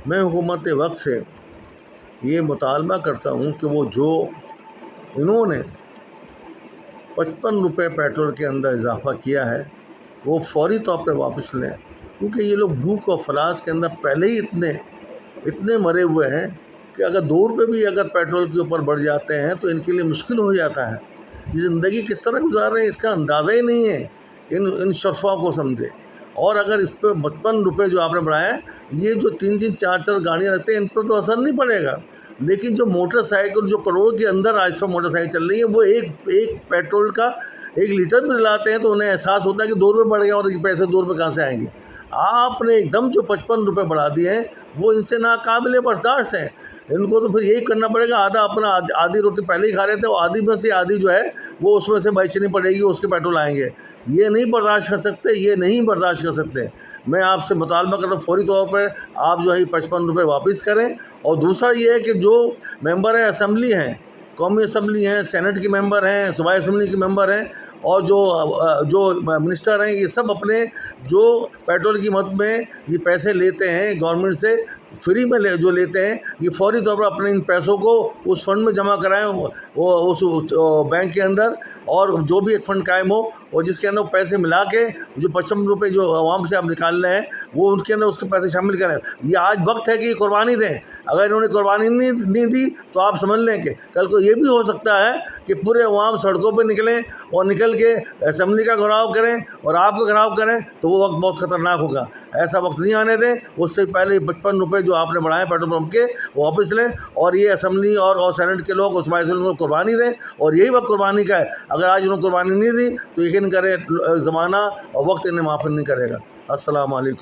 मैं हुकूमत वक्त से ये मुतालबा करता हूँ कि वो जो इन्होंने 55 रुपये पेट्रोल के अंदर इजाफ़ा किया है वो फौरी तौर पर वापस लें, क्योंकि ये लोग भूख और फलास के अंदर पहले ही इतने मरे हुए हैं कि अगर 2 रुपये भी अगर पेट्रोल के ऊपर बढ़ जाते हैं तो इनके लिए मुश्किल हो जाता है। ये ज़िंदगी किस तरह गुजार रहे हैं इसका अंदाज़ा ही नहीं है इन शरफ़ा को समझे। और अगर इस पर 55 रुपये जो आपने बढ़ाया है, ये जो 3-3 4-4 गाड़ियाँ रखते हैं इन पर तो असर नहीं पड़ेगा, लेकिन जो मोटरसाइकिल जो करोड़ के अंदर आज पर मोटरसाइकिल चल रही है वो एक पेट्रोल का 1 लीटर भी दिलाते हैं तो उन्हें एहसास होता है कि 2 रुपये बढ़ गया और ये पैसे 2 रुपये कहाँ से आएंगे। आपने एकदम जो 55 रुपये बढ़ा दिए हैं वो इनसे नाकाबिले बर्दाश्त हैं। इनको तो फिर यही करना पड़ेगा, आधी रोटी पहले ही खा रहे थे और आधी में से आधी जो है वो उसमें से बेचनी पड़ेगी, उसके पेट्रोल आएंगे। ये नहीं बर्दाश्त कर सकते, ये नहीं बर्दाश्त कर सकते। मैं आपसे मुतालबा करता हूँ फौरी तौर पर आप जो है 55 रुपये वापस करें। और दूसरा ये है कि जो मेंबर है असम्बली हैं, कौमी असम्बली हैं, सेनेट के मेंबर हैं, सूबाई असम्बली के मेंबर हैं और जो मिनिस्टर हैं, ये सब अपने जो पेट्रोल की मद में ये पैसे लेते हैं गवर्नमेंट से फ्री में जो लेते हैं, ये फौरी तौर पर अपने इन पैसों को उस फंड में जमा कराएं, वो उस बैंक के अंदर, और जो भी एक फ़ंड कायम हो और जिसके अंदर पैसे मिला के जो 55 रुपये जो आवाम से आप निकाल रहे हैं वो उनके अंदर उसके पैसे शामिल करें। ये आज वक्त है कि ये कुर्बानी दें। अगर इन्होंने कुर्बानी नहीं दी तो आप समझ लें कि कल को ये भी हो सकता है कि पूरे अवाम सड़कों पर निकलें और निकल के असम्बली का घेराव करें और आपका घेराव करें, तो वो वक्त बहुत ख़तरनाक होगा। ऐसा वक्त नहीं आने दें। उससे पहले 55 रुपये जो आपने बढ़ाए पेट्रोल पंप के वो वापस लें और ये असम्बली और सेनेट के लोग उसमें को कुर्बानी दें, और यही वक्त कुर्बानी का है। अगर आज उन्होंने कुर्बानी नहीं दी तो यकीन करें ज़माना और वक्त इन्हें माफ़ नहीं करेगा। अस्सलाम वालेकुम।